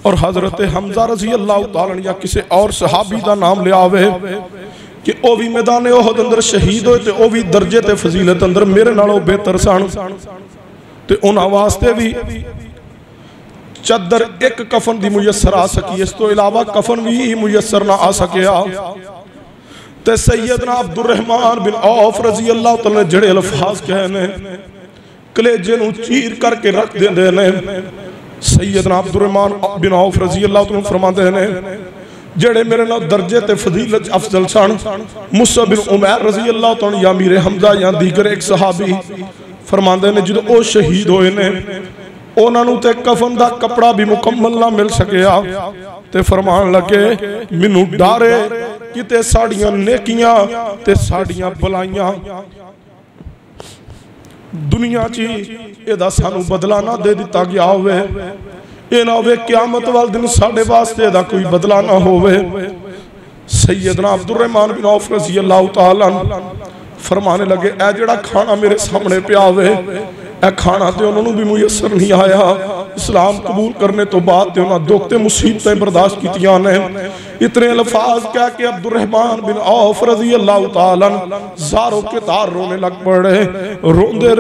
और हजरत हमजा रज़ी अल्लाह तआला या किसी और सहाबी का नाम लिया आवे कि वह भी मैदान ओहद अंदर शहीद होए ते वह भी दर्जे ते फजीलत अंदर मेरे नालों बेहतर सन ते उन्हां वास्ते भी चादर एक कफन दी मुयसर आ सकी, इस तो इलावा कफन भी मुयसर ना आ सकिया। ते सैयदना अब्दुर्रहमान बिन औफ रज़ी अल्लाह तआला ने जड़े अल्फाज कहे ने कलेजे नूं चीर करके रख देंदे ने। सैयदना अब्दुर्रहमान बिन औफ रज़ी अल्लाह तआला फरमाते ने, जेड़े मेरे नाल दर्जे ते फजीलत अफजल सन मुसअब बिन उमैर रज़ी अल्लाह तआला या मीर हमजा या दीगर एक सहाबी फरमाते ने, जो वो शहीद होए ने उन्होंने ते कफन दा कपड़ा भी मुकम्मल ना मिल सकिया ते फरमान लगे, मैनू डर है किते साड़ियां नेकियां ते साड़ियां भलाइयां दुनिया च एदा सानू बदला ना दे दिता गया होवे, ये ना होवे क़यामत वाले दिन साडे वास्ते दा कोई बदला ना होवे। सैयदना अब्दुर्रहमान बिन औफ रज़ी अल्लाह तआला फरमाने लगे, ए जेड़ा खाना मेरे सामने पिया होवे ए खाना तो उन्होंने भी मुयसर नहीं आया। इस्लाम कबूल करने तो बाद तो उन्होंने दुख ते मुसीबतें बर्दाश्त कीतियां ने। इतने अल्फाज कह के अब्दुर्रहमान बिन औफ रज़ी अल्लाह तआला ज़ारों के तार रोने लग पड़े, रोंदे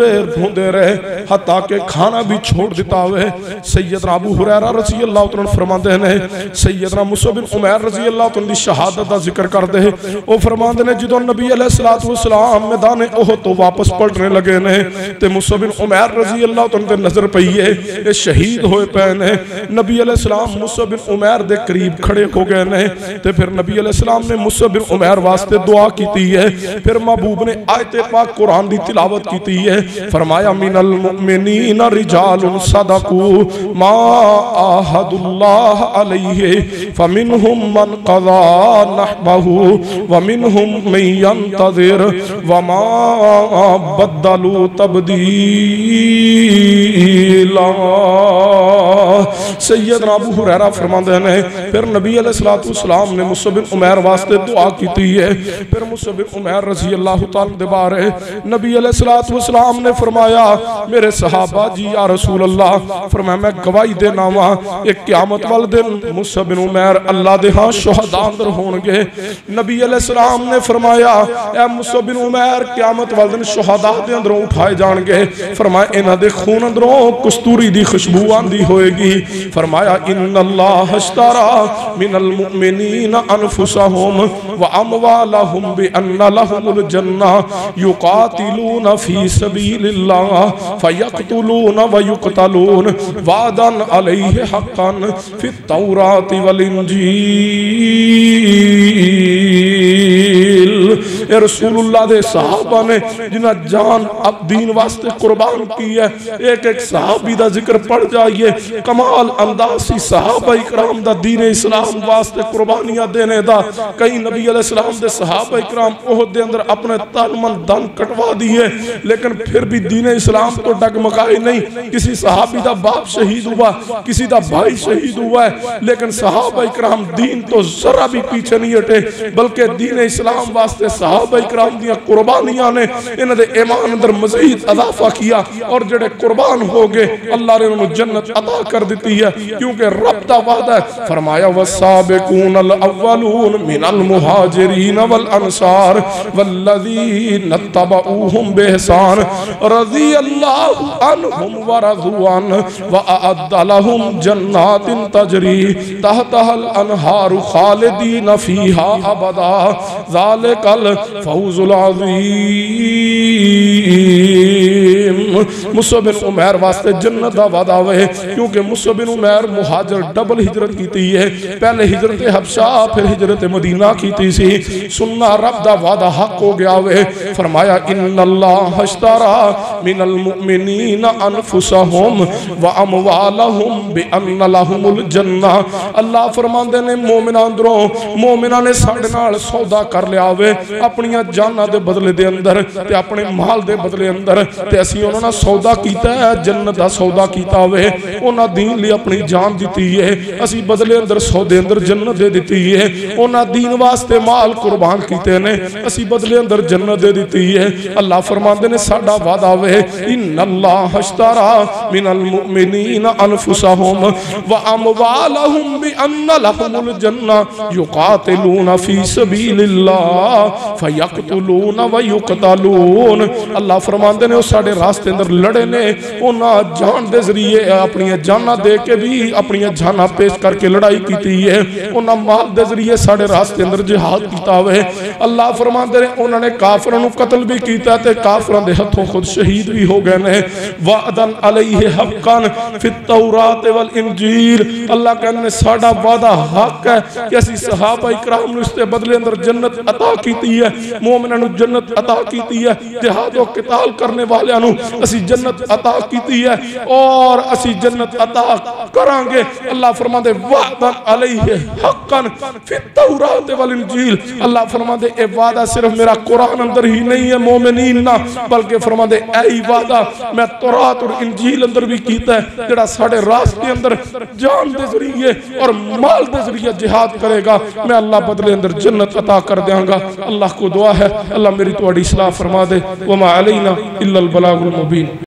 रहे हत्ता के खाना भी छोड़ दिता हुए। सैयदना अबू हुरैरा रज़ी अल्लाह तआला फरमाते ने, सैयदना मुसअब बिन उमैर रज़ी अल्लाह तआला दी शहादत का जिक्र करते वो फरमाते ने, जो नबी अलैहिस्सलातु वस्सलाम मैदान ओहद तो वापस पलटने लगे ने ते मुसअब बिन उमैर रज़ी अल्लाह तआला ते नजर पई है ये शहीद होए पे ने। नबी अलैहिस्सलाम मुसअब बिन उमैर दे करीब खड़े हो गए ने ते फिर नबी अलैहिस्सलाम ने मुसअब बिन उमैर वास्ते दुआ की है। फिर महबूब ने आयत पाक कुरान की तिलावत की है। फरमाया, मिनल मुमिनीना रिजालुन सदकू मा आहदुल्लाह अलैहि फमिनहुम मन क़ज़ा नहबहु व मिनहुम मन यंतज़िर व मा बद्दलू तब्दीला। सैयदना अबू हुरैरा फरमाते हैं फिर नबी अलैहिस्सलाम ने मुसअब बिन उमैर वास्ते दुआ की है। फिर मुसअब बिन उमैर रज़ी अल्लाह तआला दे बारे नबी अलैहिस्सलाम ने फरमाया मेरे सहाबा जी या रसूल अल्लाह, फरमाया मैं गवाही देना वा एक क़यामत वाले दिन मुसअब बिन उमैर अल्लाह दे हां शुहदा अंदर होणगे। नबी अलैहिस्सलाम ने फरमाया ए मुसअब बिन उमैर क़यामत वाले दिन शुहदा दे अंदरों उठाए जाणगे। फरमाया इन्हां दे खून अंदरों कस्तूरी दी खुशबू आंदी होएगी। फरमाया इन्नल्लाह अश्तरा मिनल मुमिनीना अनफुसहुम व अमवालहुम बिअन्ना लहुमुल जन्ना युकातिलूना फी सबीलिल्लाह फयक्तुलूना व युक्तलून वादन अलैहि हक्कन फित तौराति वल इंजील। ए रसूलुल्लाह दे सहाबा ने जिन्हां जान अब दीन वास्ते कुर्बान की है, एक एक सहाबी दा जिक्र पढ़ जाइए। कमाल अंदाज सी सहाबा इकराम दा दीन इस्लाम वास्ते कुर्बानियां देने दा। कई नबी अलैहिस्सलाम दे सहाबा इकराम ओहद दे अंदर अपने तन मन धन कटवा दिए, लेकिन फिर भी दीन इस्लाम तो डगमगाए नहीं। किसी सहाबी दा बाप शहीद हुआ, किसी दा भाई शहीद हुआ है, लेकिन सहाबा इकराम दीन तो जरा भी पीछे नहीं हटे, बल्कि दीन इस्लाम वास्ते सहाबा इकराम दियां कुर्बानियां ने इन्हां दे ईमान अंदर मज़ीद इजाफा किया। और जेड़े कुर्बान हो गए अल्लाह ने उन्हें जन्नत अता कर दी है, क्योंकि रब दा वादा है। फरमाया वस्साबिकूनल अव्वलून मिनल मुहाजिरीन वल अंसार वल्लज़ीना तबऊहुम बिइहसान रज़ियल्लाहु अन्हुम व रज़ू अन व अअद्द लहुम जन्नातिन तजरी तहतहल अनहारु खालिदीन फीहा अबदा ज़ालिकल फौज़ुल अज़ीम। मुसअब बिन उमैर वास्ते जन्नत दा वादा है, क्योंकि मुसअब बिन उमैर मुहाजिर डबल हिजरत की है। पहले हिजरत हबशा फिर हिजरत मदीना की सी। सुन्ना रब दा वादा हक हो गया वे। फरमाया इन्नल्लाह अश्तरा मिनल मुमिनीना अनफुसहुम व अमवालहुम बिअन्ना लहुमुल जन्ना। अल्लाह फरमांदे ने मोमिनां अंदरों मोमिनां ने साडे नाल सौदा कर लिया वे अपनी जानां दे बदले दे अंदर ते अपने माल दे बदले अंदर, ते असीं उन्हां नाल सौदा कीता है, जन्नत दा सौदा कीता वे। उन्हां दीन लई अपनी जान दित्ती है, असीं बदले अंदर सौदे अंदर जन्नत दे दित्ती है। उन्हां दीन वास्ते माल कुर्बान कीते ने, असीं बदले अंदर जन्नत दे दित्ती है। अल्लाह फरमांदे ने साडा वादा वे इन्नल्लाह अश्तरा मिनल मुमिनीना अनफुसहुम व अमवालहुम बिअन्ना लहुमुल जन्ना युकातिलूना फी सबीलिल्लाह फयक्तुलूना व युक्तलून। अल्लाह फरमांदे ने साडे रास्ते अंदर लड़े ने, उन्हां जान दे जरिए अपनी जाना दे के भी अपनी जाना पेश करके लड़ाई की है। उन्हां माल दे जरिए साडे रास्ते अंदर जिहाद कीता वे। अल्लाह फरमांदे ने उन्होंने काफिरां नूं कत्ल भी कीता ते काफिरां दे हथों खुद शहीद भी हो गए ने। वादन अलैहि हक्कन फित तौरात वल इंजील। अल्लाह कहने साडा वादा हक है कि असीं सहाबा इकराम नूं इसते बदले अंदर जन्नत अता कीती है, मोमिनां नूं जन्नत अता कीती है, जिहाद व किताल करने वालियां नूं असीं जन्नत अता कीती है और असीं जन्नत अता करांगे। अल्लाह फरमांदे वादन अलैहि हक्कन फित तौरात वल इंजील। अल्लाह फरमांदे ए वादा सिर्फ मेरा कुरान अंदर ही नहीं है मोमिनीन ना, बल्कि फरमांदे ऐ वादा मैं तौरात और इंजील अंदर भी कीता है। जेड़ा साडे रास्ते अंदर जान दे जरिए और माल दे जरिए जिहाद करेगा, मैं अल्लाह बदले अंदर जन्नत अता कर देंगा। अल्लाह को दुआ है अल्लाह मेरी तुहाडी इस्लाह फरमा दे। वमा अलैना इल्लल बलागुल मुबीन।